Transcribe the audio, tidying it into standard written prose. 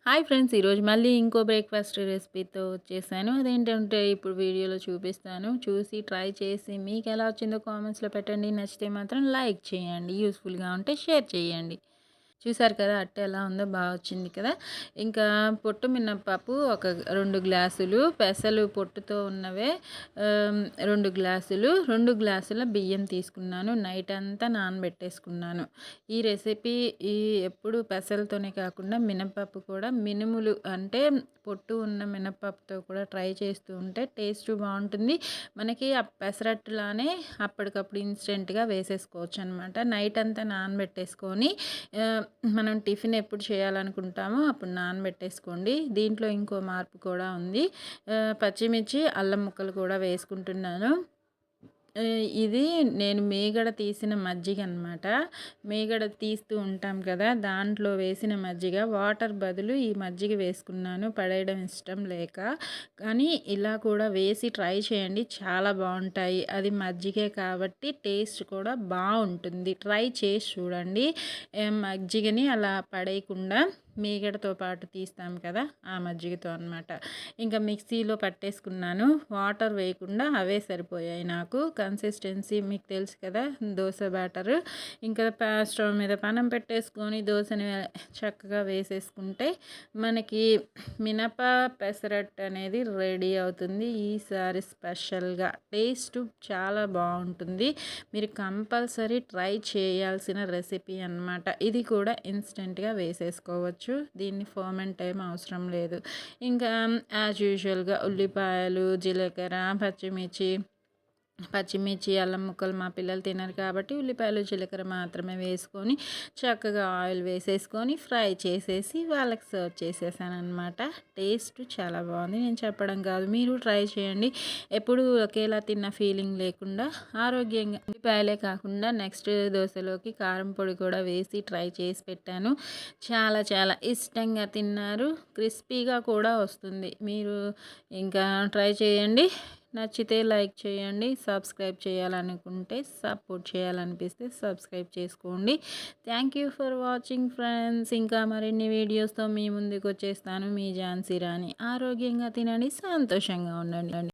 Hi friends! ఈరోజు మళ్ళీ ఇంకో బ్రేక్‌ఫాస్ట్ రెసిపీతో వచ్చేసాను. అదేంటంటే ఇప్పుడు వీడియోలో చూపిస్తాను. చూసి ట్రై చేసి మీకెలా వచ్చిందో కామెంట్స్‌లో పెట్టండి. నచ్చితే మాత్రం లైక్ చేయండి. యూజ్‌ఫుల్‌గా ఉంటే షేర్ చేయండి. చూసారు కదా! అట్టు ఎలా ఉందో వచ్చింది కదా! ఇంకా పొట్టు మినపప్పు ఒక 2 గ్లాసులు, పెసలు పొట్టుతో ఉన్నవే 2 గ్లాసులు, 2 గ్లాసుల బియ్యం తీసుకున్నాను. నైట్ అంతా నానబెట్టేసుకున్నాను. ఈ రెసిపీ ఎప్పుడు పెసలతోనే కాకుండా మినపప్పు కూడా మినుములు అంటే పొట్టు ఉన్న మినపప్పుతో కూడా ట్రై చేస్తూ ఉంటే టేస్ట్ బావుంటుంది. మనకి ఆ పెసరట్టులానే అప్పటికప్పుడు ఇన్‌స్టెంట్‌గా వేసేసుకోవచ్చు అనమాట. నైట్ అంతా నానబెట్టేసుకొని మనం టిఫిన్ ఎప్పుడు చేయాలనుకుంటామో అప్పుడు నానబెట్టేసుకోండి. దీంట్లో ఇంకో మార్పు కూడా ఉంది. పచ్చిమిర్చి, అల్లం ముక్కలు కూడా వేసుకుంటున్నాను. ఇది నేను మీగడ తీసిన మజ్జిగ అనమాట. మీగడ తీస్తూ ఉంటాం కదా! దాంట్లో వేసిన మజ్జిగ. వాటర్ బదులు ఈ మజ్జిగ వేసుకున్నాను పడేయడం ఇష్టం లేక. కానీ ఇలా కూడా వేసి ట్రై చేయండి. చాలా బావుంటాయి. అది మజ్జిగే కాబట్టి టేస్ట్ కూడా బావుంటుంది. ట్రై చేసి చూడండి. మజ్జిగని అలా పడేయకుండా మీగడతో పాటు తీస్తాం కదా! ఆ మజ్జిగతో అనమాట. ఇంకా మిక్సీలో పట్టేసుకున్నాను. వాటర్ వేయకుండా అవే సరిపోయాయి నాకు. కన్సిస్టెన్సీ మీకు తెలుసు కదా! దోస బ్యాటరు. ఇంకా స్టవ్ మీద పెనం పెట్టేసుకొని దోసని చక్కగా వేసేసుకుంటే మనకి మినప పెసరట్టు అనేది రెడీ అవుతుంది. ఈసారి స్పెషల్‌గా టేస్ట్ చాలా బావుంటుంది. మీరు కంపల్సరీ ట్రై చేయాల్సిన రెసిపీ అన్నమాట. ఇది కూడా ఇన్‌స్టెంట్‌గా వేసేసుకోవచ్చు. దీన్ని ఫర్మెంట్ ఏం అవసరం లేదు. ఇంకా యాజ్ యూజువల్‌గా ఉల్లిపాయలు, జీలకర్ర, పచ్చిమిర్చి, అల్లం ముక్కలు మా పిల్లలు తినరు కాబట్టి ఉల్లిపాయలు, జీలకర్ర మాత్రమే వేసుకొని చక్కగా ఆయిల్ వేసేసుకొని ఫ్రై చేసేసి వాళ్ళకి సర్వ్ చేసేసాననమాట. టేస్ట్ చాలా బాగుంది. నేను చెప్పడం కాదు, మీరు ట్రై చేయండి. ఎప్పుడు ఒకేలా తిన్న ఫీలింగ్ లేకుండా ఆరోగ్యంగా ఉల్లిపాయలే కాకుండా నెక్స్ట్ దోశలోకి కారం పొడి కూడా వేసి ట్రై చేసి పెట్టాను. చాలా చాలా ఇష్టంగా తిన్నారు. క్రిస్పీగా కూడా వస్తుంది. మీరు ఇంకా ట్రై చేయండి. నచ్చితే లైక్ చేయండి. సబ్స్క్రైబ్ చేయాలనుకుంటే సపోర్ట్ చేయాలనిపిస్తే సబ్స్క్రైబ్ చేసుకోండి. Thank you for watching friends. ఇంకా మరిన్ని వీడియోస్తో మీ ముందుకు వచ్చేస్తాను. మీ ఝాన్సీ రాణి. ఆరోగ్యంగా తినండి, సంతోషంగా ఉండండి.